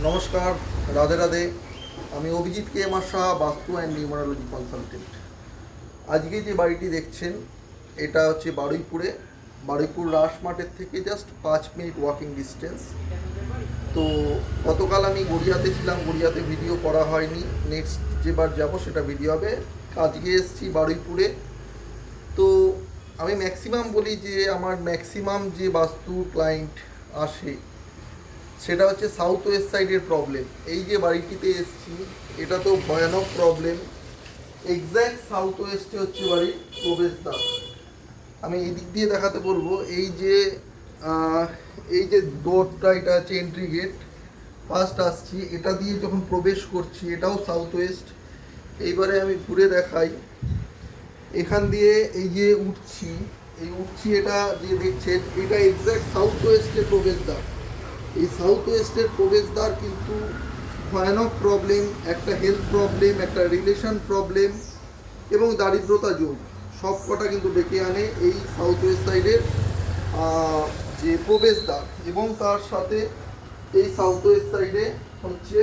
নমস্কার, রাধে রাধে। আমি Abhijit K M R Saha, বাস্তু অ্যান্ড নিউমারোলজি কনসালটেন্ট। আজকে যে বাড়িটি দেখছেন এটা হচ্ছে বারুইপুর রাস মাঠের থেকে জাস্ট 5 মিনিট ওয়াকিং ডিস্টেন্স। তো গতকাল আমি গড়িয়াতে ছিলাম, গড়িয়াতে ভিডিও করা হয়নি। নেক্সট যেবার যাব সেটা ভিডিও হবে। আজকে এসেছি বারুইপুরে। তো আমি ম্যাক্সিমাম বলি যে আমার ম্যাক্সিমাম যে বাস্তু ক্লায়েন্ট আসে সেটা হচ্ছে সাউথ ওয়েস্ট সাইডের প্রবলেম। এই যে বাড়িটিতে এসেছি এটা তো ভয়ানক প্রবলেম। এক্স্যাক্ট সাউথ ওয়েস্টে হচ্ছে বাড়ির প্রবেশদ্বার। আমি এই দিক দিয়ে দেখাতে বলবো। এই যে ডোরটা, এটা হচ্ছে এন্ট্রি গেট। ফার্স্ট আসছি, এটা দিয়ে যখন প্রবেশ করছি এটাও সাউথ ওয়েস্ট। এইবারে আমি ঘুরে দেখাই। এখান দিয়ে এই যে উঠছি এটা যে দেখছেন এটা এক্স্যাক্ট সাউথ ওয়েস্টের প্রবেশদ্বার। এই সাউথ ওয়েস্টের প্রবেশদ্বার কিন্তু ভয়ানক প্রবলেম, একটা হেলথ প্রবলেম, একটা রিলেশন প্রবলেম এবং দারিদ্রতা যোগ সব কটা কিন্তু ডেকে আনে এই সাউথ ওয়েস্ট সাইডের যে প্রবেশদ্বার। এবং তার সাথে এই সাউথ ওয়েস্ট সাইডে হচ্ছে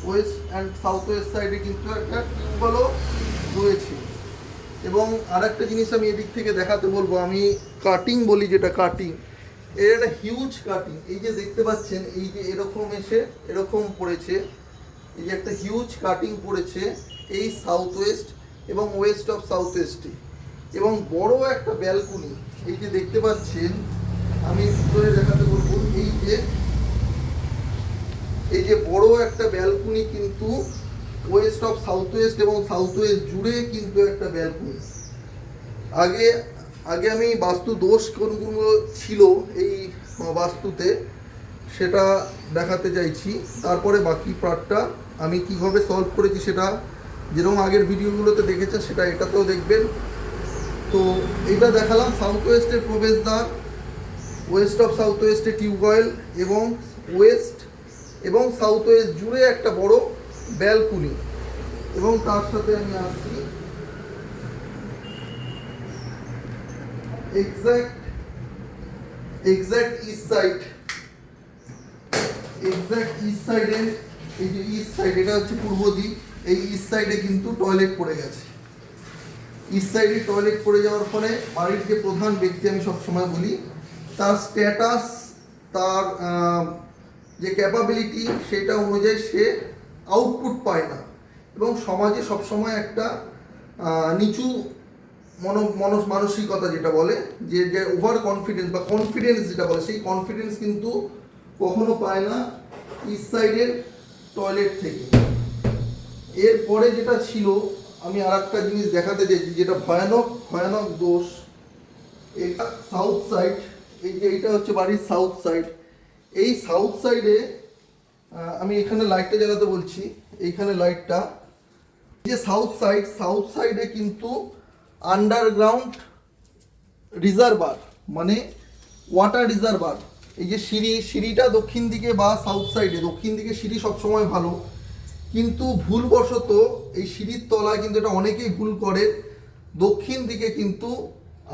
ওয়েস্ট অ্যান্ড সাউথ ওয়েস্ট সাইডে কিন্তু একটা টিউবওয়েলও রয়েছে। এবং আর একটা জিনিস আমি এদিক থেকে দেখাতে বলবো, আমি কাটিং বলি, যেটা কাটিং, এর একটা হিউজ কাটিং। এই যে দেখতে পাচ্ছেন, এই যে এরকম পড়েছে, এই যে একটা হিউজ কাটিং পড়েছে এই সাউথ ওয়েস্ট এবং ওয়েস্ট অফ সাউথ ওয়েস্টে। এবং বড় একটা ব্যালকনি এই যে দেখতে পাচ্ছেন, আমি ভিতরে দেখাতে বলবো। এই যে বড় একটা ব্যালকনি কিন্তু ওয়েস্ট অফ সাউথ ওয়েস্ট এবং সাউথ ওয়েস্ট জুড়ে কিন্তু একটা ব্যালকনি। আগে আগে আমি বাস্তু দোষ কোনগুলো ছিল এই বাস্তুতে সেটা দেখাতে চাইছি। তারপরে বাকি পার্টটা আমি কিভাবে সলভ করেছি সেটা যেরকম আগের ভিডিওগুলোতে দেখেছেন সেটা এটাতেও দেখবেন। তো এটা দেখালাম সাউথ ওয়েস্টের প্রবেশদ্বার, ওয়েস্ট অফ সাউথ ওয়েস্টে টিউবওয়েল এবং ওয়েস্ট এবং সাউথ ওয়েস্ট জুড়ে একটা বড় ব্যালকনি। এবং তার সাথে আমি আসছি এক্স্যাক্ট ইস্ট সাইডে। এই যে ইস্ট সাইড, এটা হচ্ছে পূর্ব দিক। এই ইস্ট সাইডে কিন্তু টয়লেট পড়ে গেছে। ইস্ট সাইডে টয়লেট পড়ে যাওয়ার ফলে বাড়ির যে প্রধান ব্যক্তি, আমি সবসময় বলি, তার স্ট্যাটাস, তার যে ক্যাপাবিলিটি সেটা অনুযায়ী সে আউটপুট পায় না এবং সমাজে সবসময় একটা নিচু মানসিকতা যেটা বলে, যে ওভার কনফিডেন্স বা কনফিডেন্স যেটা বলে, সেই কনফিডেন্স কিন্তু কখনো পায় না ইস্ট সাইডের টয়লেট থেকে। এরপরে যেটা ছিল, আমি আর একটা জিনিস দেখাতে চাইছি যেটা ভয়ানক দোষ। এটা সাউথ সাইড। এই যে এইটা হচ্ছে বাড়ির সাউথ সাইড। এই সাউথ সাইডে আমি এখানে লাইটটা জ্বালাতে বলছি, এইখানে লাইটটা। যে সাউথ সাইডে কিন্তু আন্ডারগ্রাউন্ড রিজার্ভার, মানে ওয়াটার রিজার্ভার। এই যে সিঁড়িটা দক্ষিণ দিকে বা সাউথ সাইডে, দক্ষিণ দিকে সিঁড়ি সবসময় ভালো, কিন্তু ভুলবশত এই সিঁড়ির তলায় কিন্তু এটা অনেকেই ভুল করে, দক্ষিণ দিকে কিন্তু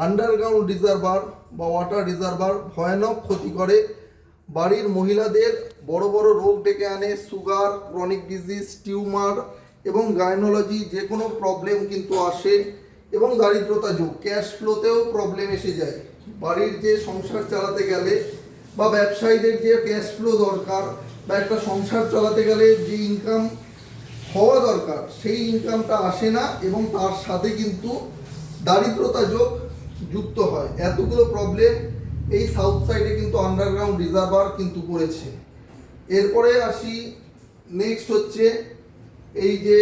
আন্ডারগ্রাউন্ড রিজার্ভার বা ওয়াটার রিজার্ভার ভয়ানক ক্ষতি করে। বাড়ির মহিলাদের বড় বড় রোগ ডেকে আনে, সুগার, ক্রনিক ডিজিজ, টিউমার এবং গাইনোলজি যে কোনো প্রবলেম কিন্তু আসে। এবং দারিদ্রতা যোগ, ক্যাশ ফ্লোতেও প্রবলেম এসে যায়। বাড়ির যে সংসার চালাতে গেলে বা ব্যবসায়ীদের যে ক্যাশ ফ্লো দরকার বা একটা সংসার চালাতে গেলে যে ইনকাম হওয়া দরকার সেই ইনকামটা আসে না এবং তার সাথে কিন্তু দারিদ্রতা যোগ যুক্ত হয়। এতগুলো প্রবলেম এই সাউথ সাইডে কিন্তু আন্ডারগ্রাউন্ড রিজার্ভার কিন্তু করেছে। এরপরে আসি, নেক্সট হচ্ছে এই যে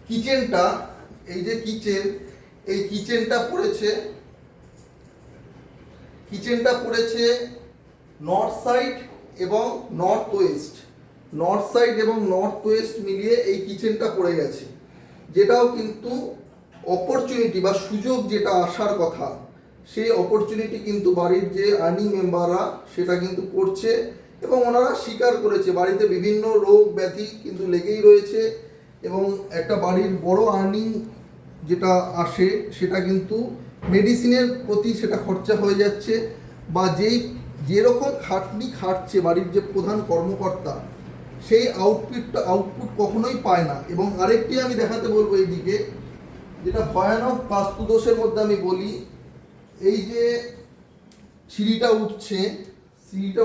কিচেনটা, এই যে কিচেনটা পড়েছে নর্থ সাইড এবং নর্থ ওয়েস্ট মিলিয়ে এই কিচেনটা পড়ে গেছে। যেটাও কিন্তু অপরচুনিটি বা সুযোগ যেটা আসার কথা, সেই অপরচুনিটি কিন্তু বাড়ির যে আর্নিং মেম্বাররা সেটা কিন্তু করছে এবং ওনারা স্বীকার করেছে। বাড়িতে বিভিন্ন রোগ ব্যাধি কিন্তু লেগেই রয়েছে এবং একটা বাড়ির বড় আর্নিং যেটা আসে সেটা কিন্তু মেডিসিনের প্রতি সেটা খরচা হয়ে যাচ্ছে, বা যেরকম খাটনি খাটছে বাড়ির যে প্রধান কর্মকর্তা, সেই আউটপুট কখনোই পায় না। এবং আরেকটি আমি দেখাতে বলবো এইদিকে, যেটা ভয়ানক বাস্তুদোষের মধ্যে আমি বলি, এই যে সিঁড়িটা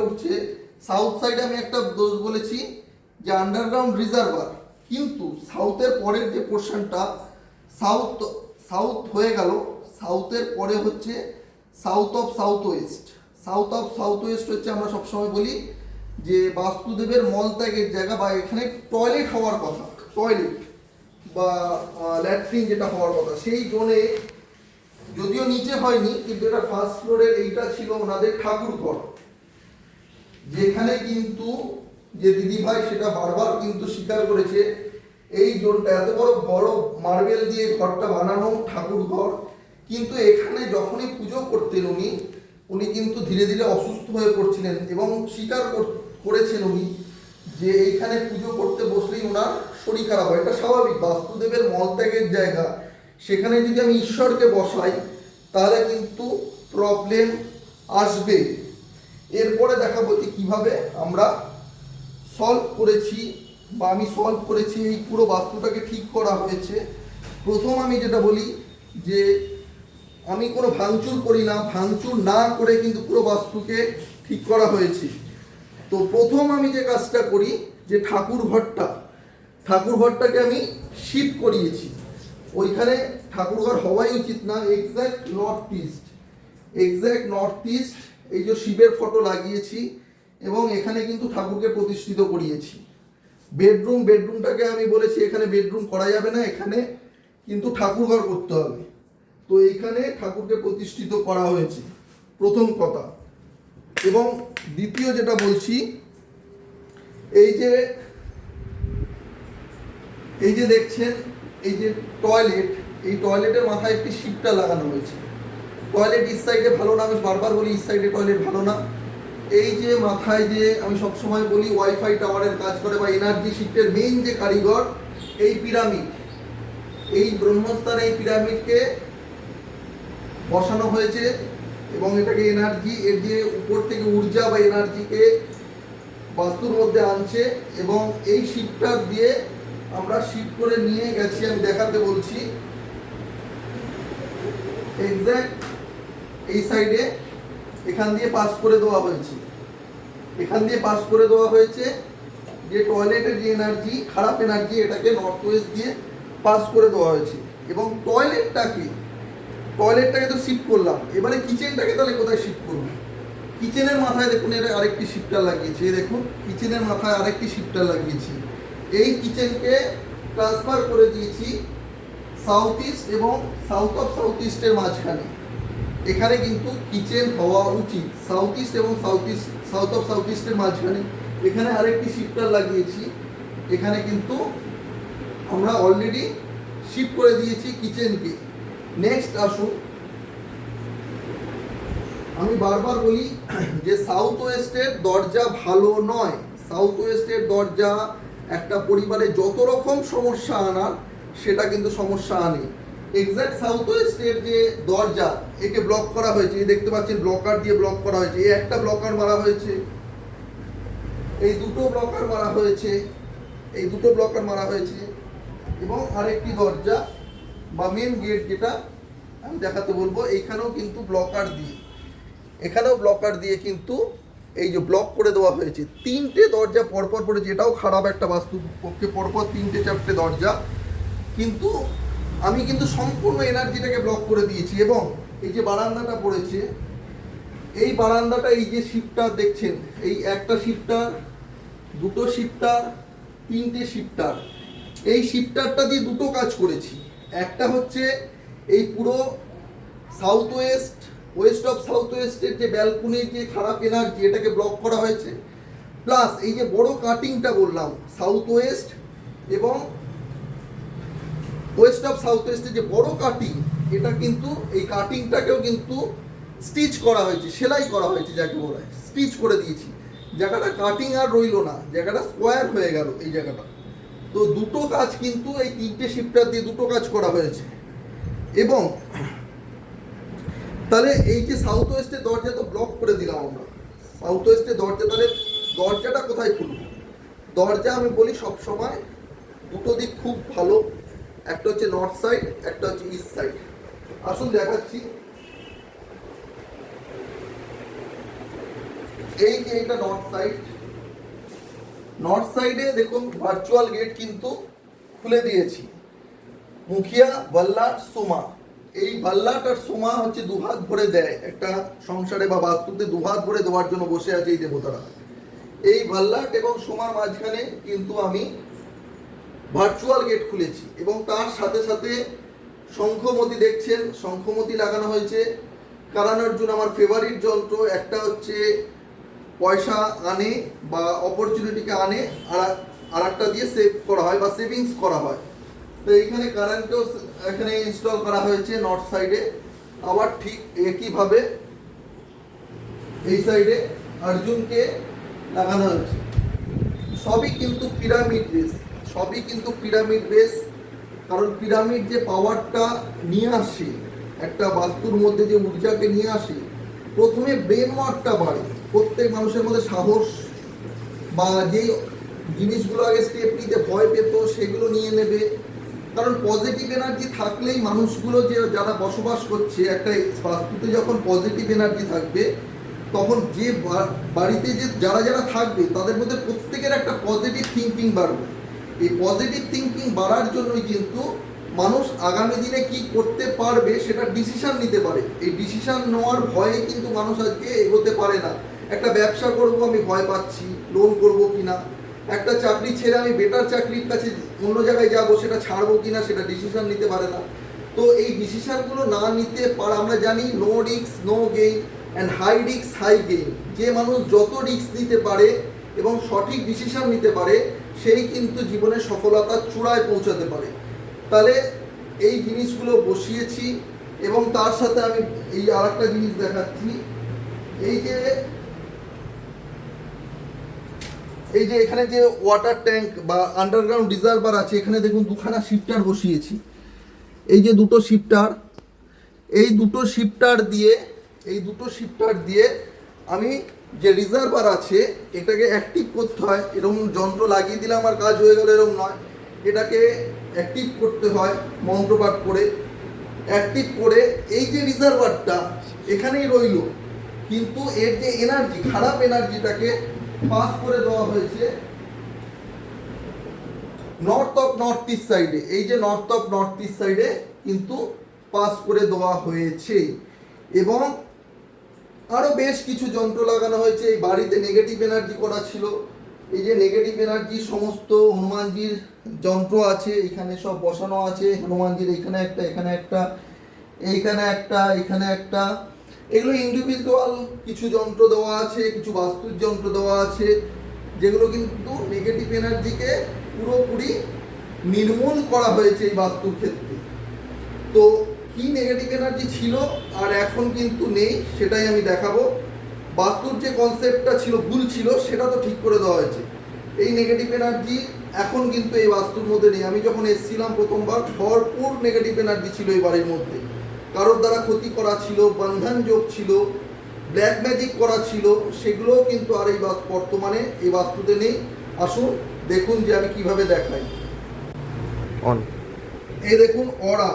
উঠছে সাউথ সাইডে আমি একটা দোষ বলেছি যে আন্ডারগ্রাউন্ড রিজার্ভার, কিন্তু সাউথের পরের যে পোর্শনটা সাউথ হয়ে গেল, সাউথের পরে হচ্ছে সাউথ অফ সাউথ ওয়েস্ট হচ্ছে আমরা সবসময় বলি যে বাস্তুদেবের মলত্যাগের জায়গা, বা এখানে টয়লেট হওয়ার কথা, টয়লেট বা ল্যাট্রিন যেটা হওয়ার কথা, সেই জোনে যদিও নিচে হয়নি, কিন্তু এটা ফার্স্ট ফ্লোরের এইটা ছিল ওনাদের ঠাকুর ঘর, যেখানে কিন্তু যে দিদিভাই সেটা বারবার কিন্তু স্বীকার করেছে, এই জোনটা এত বড় মার্বেল দিয়ে ঘরটা বানানো ঠাকুর ঘর, কিন্তু এখানে যখনই পুজো করতেন উনি কিন্তু ধীরে ধীরে অসুস্থ হয়ে পড়ছিলেন, এবং স্বীকার করেছেন উনি যে এইখানে পুজো করতে বসলেই ওনার শরীর খারাপ হয়। এটা স্বাভাবিক, বাস্তুদেবের মলত্যাগের জায়গা, সেখানে যদি আমি ঈশ্বরকে বসাই তাহলে কিন্তু প্রবলেম আসবে। এরপরে দেখাবো যে কীভাবে আমরা সলভ করেছি, বা আমি সলভ করেছি, এই পুরো বাস্তুটাকে ঠিক করা হয়েছে। প্রথম আমি যেটা বলি যে আমি কোনো ভাঙচুর করি না, ভাঙচুর না করে কিন্তু পুরো বাস্তুকে ঠিক করা হয়েছে। তো প্রথম আমি যে কাজটা করি যে ঠাকুর ঘরটাকে আমি শিফট করিয়েছি। ওইখানে ঠাকুর ঘর হওয়াই উচিত না, এক্স্যাক্ট নর্থ ইস্ট এই যে শিবের ফটো লাগিয়েছি, এবং এখানে কিন্তু ঠাকুরকে প্রতিষ্ঠিত করিয়েছি। বেডরুমটাকে আমি বলেছি এখানে বেডরুম করা যাবে না, এখানে কিন্তু ঠাকুর ঘর করতে হবে। তো এইখানে ঠাকুরকে প্রতিষ্ঠিত করা হয়েছে, প্রথম কথা। এবং দ্বিতীয় যেটা বলছি, এই যে দেখছেন এই যে এই টয়লেটের মাথায় একটি শিপটা লাগানো হয়েছে। টয়লেট ইস্ট সাইডে ভালো না, আমি বারবার বলি ইস্ট সাইডে টয়লেট ভালো না। এই যে মাথায় যে আমি সবসময় বলি ওয়াইফাই টাওয়ারের কাজ করে বা এনার্জি শিফটের মেইন যে কারিগর, এই পিরামিড, এই ব্রহ্মস্থানে এই পিরামিডকে বসানো হয়েছে, এবং এটাকে এনার্জি, এর যে উপর থেকে ঊর্জা বা এনার্জিকে বাস্তুর মধ্যে আনছে, এবং এই শিফটার দিয়ে আমরা শিফট করে নিয়ে গেছি। আমি দেখাতে বলছি, এক্স্যাক্ট এই সাইডে এখান দিয়ে পাস করে দেওয়া হয়েছে, যে টয়লেটের যে এনার্জি, খারাপ এনার্জি, এটাকে নর্থ ওয়েস্ট দিয়ে পাস করে দেওয়া হয়েছে। এবং টয়লেটটাকে তো শিফট করলাম, এবারে কিচেনটাকে তাহলে কোথায় শিফট করব? কিচেনের মাথায় দেখুন এর আরেকটি শিফটার লাগিয়েছি, দেখুন কিচেনের মাথায় আরেকটি শিফটার লাগিয়েছি। এই কিচেনকে ট্রান্সফার করে দিয়েছি সাউথ ইস্ট এবং সাউথ অফ সাউথ ইস্টের মাঝখানে। এখানে কিন্তু কিচেন হওয়া উচিত সাউথ ইস্ট এবং সাউথ অফ সাউথ ইস্টের মাঝখানে। এখানে আরেকটি শিফটার লাগিয়েছি, এখানে কিন্তু আমরা অলরেডি শিফট করে দিয়েছি কিচেনকে। নেক্সট আসুন, আমি বারবার বলি যে সাউথ ওয়েস্টের দরজা ভালো নয়। সাউথ ওয়েস্টের দরজা একটা পরিবারে যত রকম সমস্যা আনার, সেটা কিন্তু সমস্যা আনে। এক্স্যাক্ট সাউথ ওয়েস্টের যে দরজা, একে ব্লক করা হয়েছে, এই দেখতে পাচ্ছেন ব্লকার দিয়ে ব্লক করা হয়েছে। এই একটা ব্লকার মারা হয়েছে, এই দুটো ব্লকার মারা হয়েছে, এবং আরেকটি দরজা বা মেন গেট যেটা আমি দেখাতে বলবো, এইখানেও কিন্তু ব্লকার দিয়ে কিন্তু এই যে ব্লক করে দেওয়া হয়েছে। তিনটে দরজা পরপর পড়েছে, এটাও খারাপ একটা বাস্তু পক্ষে, পরপর 3-4টে দরজা, কিন্তু আমি কিন্তু সম্পূর্ণ এনার্জিটাকে ব্লক করে দিয়েছি। এবং এই যে বারান্দাটা পড়েছে, এই বারান্দাটা, এই যে শিফটার দেখছেন, এই একটা শিফটার, দুটো শিফটার, 3টে শিফটার, এই শিফটারটা দিয়ে দুটো কাজ করেছি। একটা হচ্ছে এই পুরো ওয়েস্ট অফ সাউথ ওয়েস্টের যে ব্যালকনির যে খারাপ এনার্জি, এটাকে ব্লক করা হয়েছে। প্লাস এই যে বড় কাটিংটা বললাম, সাউথ ওয়েস্ট এবং ওয়েস্ট অফ সাউথ ওয়েস্টের যে বড় কাটিং, এটা কিন্তু এই কাটিংটাকেও কিন্তু স্টিচ করা হয়েছে, সেলাই করা হয়েছে, যাকে বলা হয় স্টিচ করে দিয়েছি। জায়গাটা কাটিং আর রইলো না, জায়গাটা স্কোয়ার হয়ে গেল এই জায়গাটা। তো দুটো কাজ কিন্তু এই 3টে শিফটার দিয়ে দুটো কাজ করা হয়েছে। এবং তাহলে এই যে সাউথ ওয়েস্টের দরজা তো ব্লক করে দিলাম আমরা, সাউথ ওয়েস্টে দরজা, তাহলে দরজাটা কোথায় খুলবো? দরজা আমি বলি সব সময় দুটো দিক খুব ভালো, একটা হচ্ছে নর্থ সাইড, একটা হচ্ছে ইস্ট সাইড। আসুন দেখাচ্ছি। এই যে এটা নর্থ সাইড, নর্থ সাইডে দেখুন ভার্চুয়াল গেট কিন্তু খুলে দিয়েছি। মুখিয়া ভাল্লাট সোমা, এই ভাল্লাট আর সোমা হচ্ছে দুহাত ভরে দেয় একটা সংসারে বা বাস্তুতে, দুহাত ভরে দেওয়ার জন্য বসে আছে এই দেবতারা। এই ভাল্লাট এবং সোমার মাঝখানে কিন্তু আমি ভার্চুয়াল গেট খুলেছি এবং তার সাথে সাথে শঙ্খমতি দেখছেন, শঙ্খমতি লাগানো হয়েছে। কারণের জন্য আমার ফেভারিট যন্ত্র একটা হচ্ছে পয়সা আনে বা অপরচুনিটিকে আনে, আর একটা দিয়ে সেভ করা হয় বা সেভিংস করা হয়। তো এইখানে কারেন্টও এখানে ইনস্টল করা হয়েছে নর্থ সাইডে। আবার ঠিক একইভাবে এই সাইডে অর্জুনকে লাগানো হয়েছে। সবই কিন্তু পিরামিড বেস, সবই কিন্তু পিরামিড বেস। কারণ পিরামিড যে পাওয়ারটা নিয়ে আসে একটা বাস্তুর মধ্যে, যে ঊর্জাকে নিয়ে আসে, প্রথমে ব্রেন ওয়ার্কটা বাড়ে, প্রত্যেক মানুষের মধ্যে সাহস বা যেই জিনিসগুলো আগে স্টেপ নিতে ভয় পেত সেগুলো নিয়ে নেবে। কারণ পজিটিভ এনার্জি থাকলেই মানুষগুলো যে যারা বসবাস করছে একটা বাস্তুতে, যখন পজিটিভ এনার্জি থাকবে তখন যে বাড়িতে যে যারা যারা থাকবে তাদের মধ্যে প্রত্যেকের একটা পজিটিভ থিঙ্কিং বাড়বে। এই পজিটিভ থিঙ্কিং বাড়ার জন্যই কিন্তু মানুষ আগামী দিনে কি করতে পারবে সেটা ডিসিশন নিতে পারে। এই ডিসিশন নেওয়ার ভয়ে কিন্তু মানুষ আজকে এগোতে পারে না। একটা ব্যবসা করব, আমি ভয় পাচ্ছি, লোন করব কিনা, একটা চাকরি ছেড়ে আমি বেটার চাকরির কাছে অন্য জায়গায় যাব, সেটা ছাড়বো কিনা সেটা ডিসিশন নিতে পারে না। তো এই ডিসিশনগুলো না নিতে পারা, আমরা জানি no risk no gain and high risk high gain. যে মানুষ যত রিস্ক নিতে পারে এবং সঠিক ডিসিশন নিতে পারে সেই কিন্তু জীবনে সফলতার চূড়ায় পৌঁছাতে পারে। তাহলে এই জিনিসগুলো বসিয়েছি এবং তার সাথে আমি এই আর একটা জিনিস দেখাচ্ছি। এই যে এখানে যে ওয়াটার ট্যাঙ্ক বা আন্ডারগ্রাউন্ড রিজার্ভার আছে, এখানে দেখুন দুখানা শিফটার বসিয়েছি। এই যে দুটো শিফটার, এই দুটো শিফটার দিয়ে আমি যে রিজার্ভার আছে এটাকে অ্যাক্টিভ করতে হয়। এরকম যন্ত্র লাগিয়ে দিলে আমার কাজ হয়ে গেল এরকম নয়, এটাকে অ্যাক্টিভ করতে হয় মন্ত্রপাঠ করে। অ্যাক্টিভ করে এই যে রিজার্ভারটা এখানেই রইল, কিন্তু এর যে এনার্জি, খারাপ এনার্জিটাকে পাস করে দেওয়া হয়েছে নর্থ অফ নর্থ ইস্ট সাইডে। এই যে নর্থ অফ নর্থ ইস্ট সাইডে কিন্তু পাস করে দেওয়া হয়েছে এবং আরও বেশ কিছু যন্ত্র লাগানো হয়েছে। এই বাড়িতে নেগেটিভ এনার্জি করা ছিল, এই যে নেগেটিভ এনার্জি সমস্ত হনুমানজির যন্ত্র আছে এখানে সব বসানো আছে। হনুমানজির এখানে একটা, এখানে একটা, এইখানে একটা, এখানে একটা, এগুলো ইন্ডিভিজুয়াল কিছু যন্ত্র দেওয়া আছে, কিছু বাস্তুর যন্ত্র দেওয়া আছে, যেগুলো কিন্তু নেগেটিভ এনার্জিকে পুরোপুরি নির্মূল করা হয়েছে এই বাস্তুর ক্ষেত্রে। তো কি নেগেটিভ এনার্জি ছিল আর এখন কিন্তু নেই সেটাই আমি দেখাবো। বাস্তুর যে কনসেপ্টটা ছিল ভুল ছিল সেটা তো ঠিক করে দেওয়া হয়েছে। এই নেগেটিভ এনার্জি এখন কিন্তু এই বাস্তুর মধ্যে নেই। আমি যখন এসেছিলাম প্রথমবার ভরপুর নেগেটিভ এনার্জি ছিল এই বাড়ির মধ্যে, কারোর দ্বারা ক্ষতি করা ছিল, বন্ধন যোগ ছিল, ব্ল্যাক ম্যাজিক করা ছিল, সেগুলোও কিন্তু আর এই বর্তমানে এই বাস্তুতে নেই। আসুন দেখুন যে আমি কিভাবে দেখাই। অন এই দেখুন অরা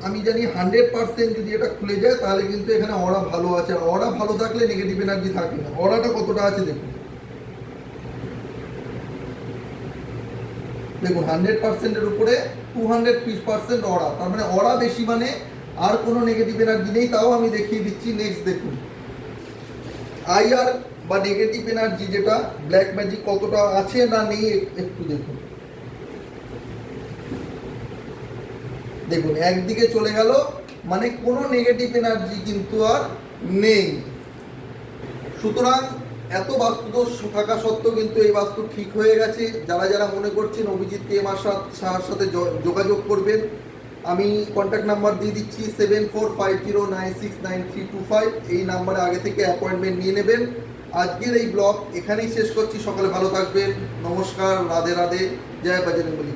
আমি জানি 100% যদি এটা খুলে যায় তাহলে কিন্তু এখানে অরা ভালো আছে। আর অরা ভালো থাকলে নেগেটিভ এনার্জি থাকে না। অরাটা কতটা আছে দেখুন, দেখুন 100% এর উপরে 200% অরা, তার মানে অরা বেশি মানে আর কোনো নেগেটিভ এনার্জি নেই। তাও আমি দেখিয়ে দিচ্ছি। নেক্সট দেখুন আইআর বা নেগেটিভ এনার্জি যেটা ব্ল্যাক ম্যাজিক কতটা আছে না নেই একটু দেখুন। দেখুন একদিকে চলে গেল, মানে কোনো নেগেটিভ এনার্জি কিন্তু আর নেই। সুতরাং এত বাস্তুদোষ থাকা সত্ত্বেও কিন্তু এই বাস্তু ঠিক হয়ে গেছে। যারা যারা মনে করছেন অভিজিৎ কে আমার সাথে যোগাযোগ করবেন, আমি কন্ট্যাক্ট নাম্বার দিয়ে দিচ্ছি 7450969325। এই নাম্বারে আগে থেকে অ্যাপয়েন্টমেন্ট নিয়ে নেবেন। আজকের এই ব্লগ এখানেই শেষ করছি। সকালে ভালো থাকবেন। নমস্কার, রাধে রাধে, জয় বজরংবলী।